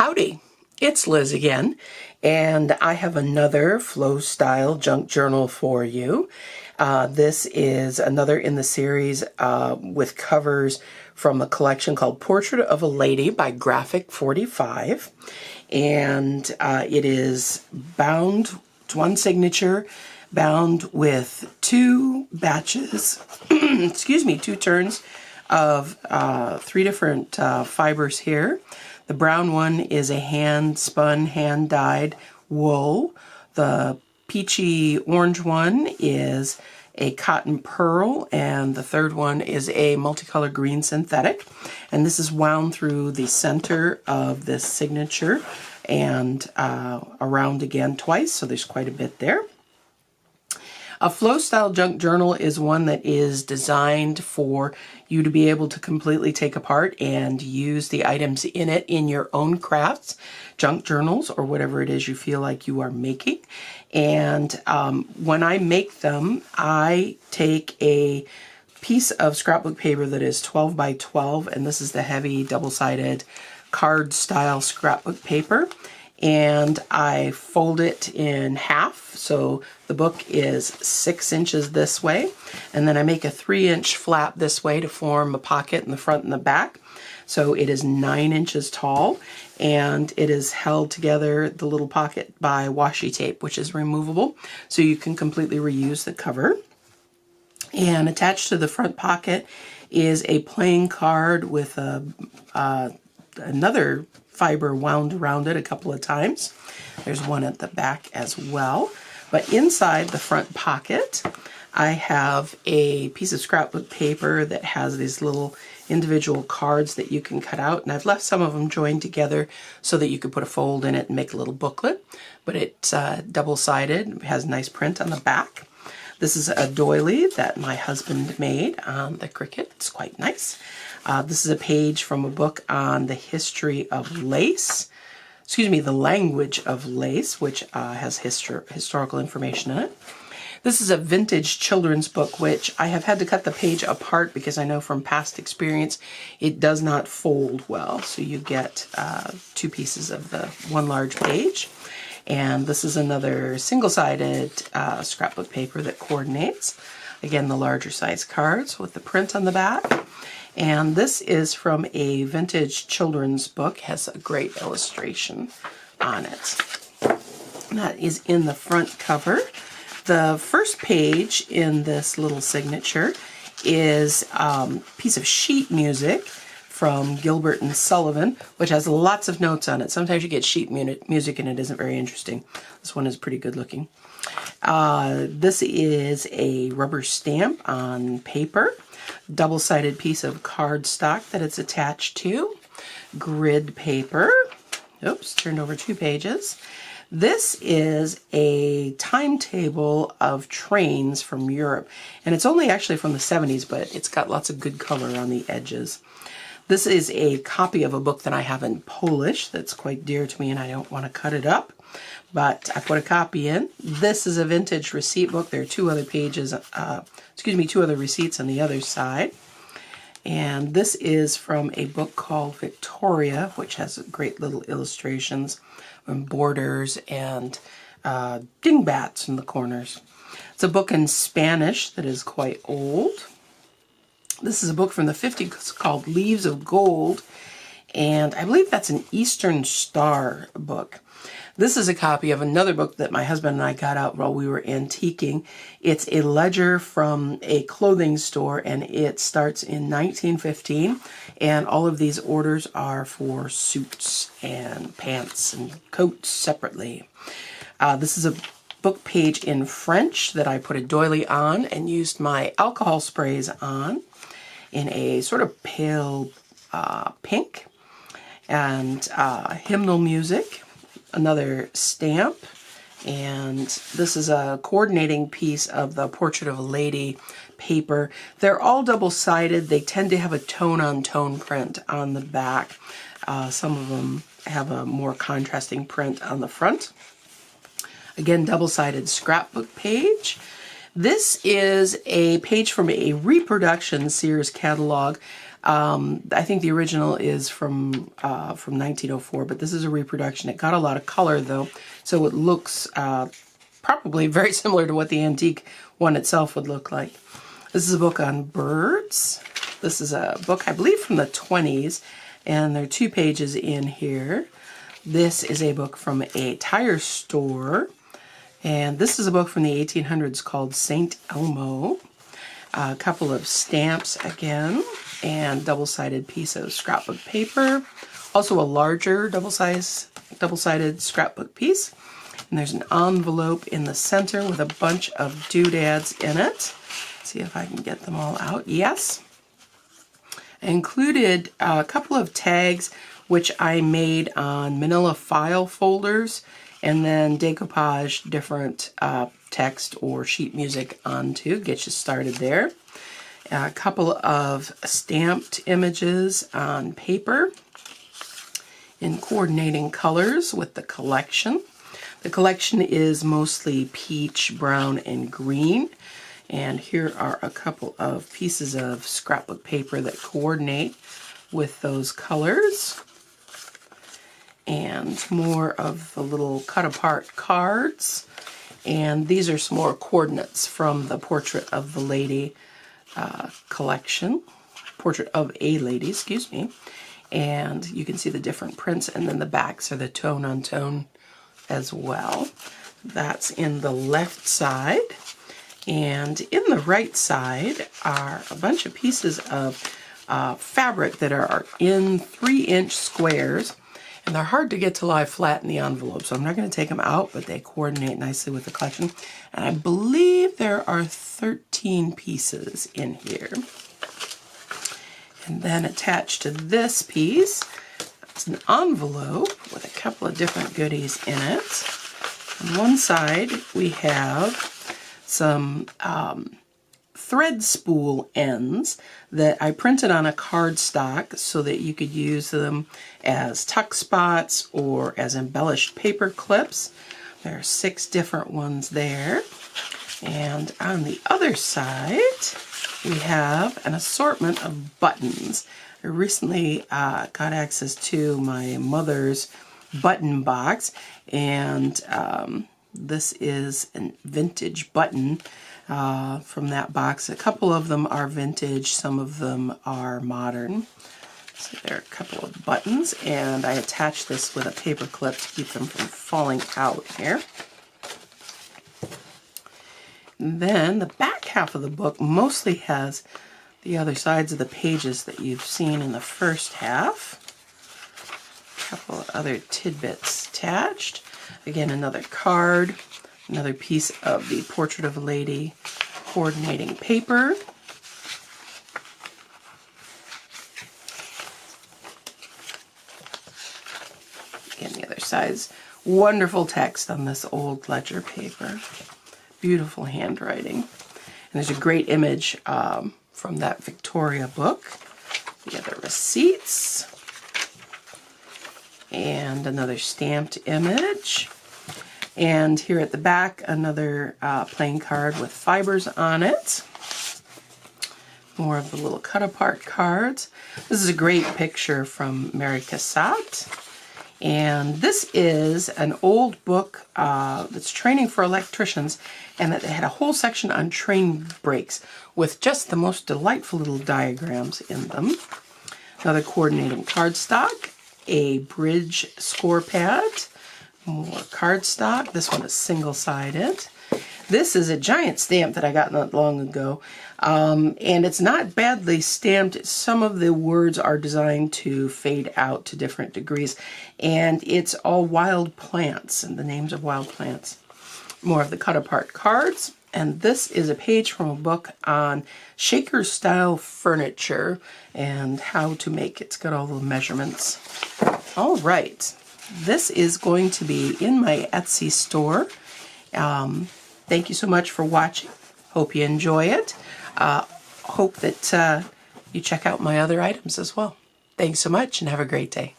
Howdy, it's Liz again, and I have another Flow Style junk journal for you. This is another in the series with covers from a collection called Portrait of a Lady by Graphic 45, and it is bound, it's one signature, bound with two batches, excuse me, two turns of three different fibers here. The brown one is a hand-spun, hand-dyed wool. The peachy orange one is a cotton pearl, and the third one is a multicolored green synthetic. And this is wound through the center of this signature and around again twice, so there's quite a bit there. A Flow Style junk journal is one that is designed for you to be able to completely take apart and use the items in it in your own crafts, junk journals, or whatever it is you feel like you are making. And when I make them, I take a piece of scrapbook paper that is 12 by 12, and this is the heavy double-sided card style scrapbook paper. And I fold it in half, so the book is 6 inches this way, and then I make a 3-inch flap this way to form a pocket in the front and the back. So it is 9 inches tall, and it is held together, the little pocket, by washi tape, which is removable, so you can completely reuse the cover. And attached to the front pocket is a playing card with another fiber wound around it a couple of times. There's one at the back as well. But inside the front pocket, I have a piece of scrapbook paper that has these little individual cards that you can cut out. And I've left some of them joined together so that you could put a fold in it and make a little booklet. But it's double-sided, it has a nice print on the back. This is a doily that my husband made on the Cricut. It's quite nice. This is a page from a book on the history of lace. Excuse me, the language of lace, which has historical information in it. This is a vintage children's book, which I have had to cut the page apart because I know from past experience it does not fold well. So you get two pieces of the one large page. And this is another single-sided scrapbook paper that coordinates. Again, the larger size cards with the print on the back. And this is from a vintage children's book, has a great illustration on it. That is in the front cover. The first page in this little signature is a piece of sheet music from Gilbert and Sullivan, which has lots of notes on it. Sometimes you get sheet music and it isn't very interesting. This one is pretty good looking. This is a rubber stamp on paper. Double-sided piece of cardstock that it's attached to. Grid paper. Oops, turned over 2 pages. This is a timetable of trains from Europe. And it's only actually from the 70s, but it's got lots of good color on the edges. This is a copy of a book that I have in Polish that's quite dear to me, and I don't want to cut it up. But I put a copy in. This is a vintage receipt book. There are 2 other pages, 2 other receipts on the other side. And this is from a book called Victoria, which has great little illustrations and borders and dingbats in the corners. It's a book in Spanish that is quite old. This is a book from the 50s called Leaves of Gold, and I believe that's an Eastern Star book. This is a copy of another book that my husband and I got out while we were antiquing. It's a ledger from a clothing store, and it starts in 1915, and all of these orders are for suits and pants and coats separately. This is a book page in French that I put a doily on and used my alcohol sprays on in a sort of pale pink, and hymnal music. Another stamp, and this is a coordinating piece of the Portrait of a Lady paper. They're all double-sided. They tend to have a tone-on-tone print on the back. Some of them have a more contrasting print on the front. Again, double-sided scrapbook page. This is a page from a reproduction Sears catalog I think the original is from 1904, but this is a reproduction. It got a lot of color though, so it looks probably very similar to what the antique one itself would look like. This is a book on birds. This is a book, I believe, from the 20s, and there are 2 pages in here. This is a book from a tire store, and this is a book from the 1800s called St. Elmo. A couple of stamps again, and double-sided piece of scrapbook paper. Also a larger double-sided scrapbook piece. And there's an envelope in the center with a bunch of doodads in it. See if I can get them all out. Yes. I included a couple of tags which I made on manila file folders and then decoupage different text or sheet music onto, get you started there. A couple of stamped images on paper in coordinating colors with the collection. The collection is mostly peach, brown, and green. And here are a couple of pieces of scrapbook paper that coordinate with those colors. And more of the little cut-apart cards. And these are some more coordinates from the Portrait of the Lady collection. Portrait of a Lady, excuse me. And you can see the different prints, and then the backs are the tone-on-tone as well. That's in the left side. And in the right side are a bunch of pieces of fabric that are in 3-inch squares. And they're hard to get to lie flat in the envelope, so I'm not going to take them out, but they coordinate nicely with the collection. And I believe there are 13 pieces in here. And then attached to this piece, it's an envelope with a couple of different goodies in it. On one side, we have some thread spool ends that I printed on a cardstock so that you could use them as tuck spots or as embellished paper clips. There are 6 different ones there. And on the other side, we have an assortment of buttons. I recently got access to my mother's button box, and this is a vintage button from that box. A couple of them are vintage, some of them are modern. So there are a couple of buttons, and I attached this with a paper clip to keep them from falling out here. And then the back half of the book mostly has the other sides of the pages that you've seen in the first half. A couple of other tidbits attached. Again, another card, another piece of the Portrait of a Lady coordinating paper. Again, the other side's wonderful text on this old ledger paper. Beautiful handwriting. And there's a great image from that Victoria book. The other receipts. And another stamped image. And here at the back, another plain card with fibers on it. More of the little cut-apart cards. This is a great picture from Mary Cassatt. And this is an old book that's training for electricians, and it had a whole section on train brakes with just the most delightful little diagrams in them. Another coordinating cardstock, a bridge score pad, more cardstock. This one is single-sided. This is a giant stamp that I got not long ago, and it's not badly stamped. Some of the words are designed to fade out to different degrees, and it's all wild plants and the names of wild plants. More of the cut-apart cards, and this is a page from a book on Shaker-style furniture and how to make it. It's got all the measurements. All right, this is going to be in my Etsy store. Thank you so much for watching. Hope you enjoy it. Hope that you check out my other items as well. Thanks so much and have a great day.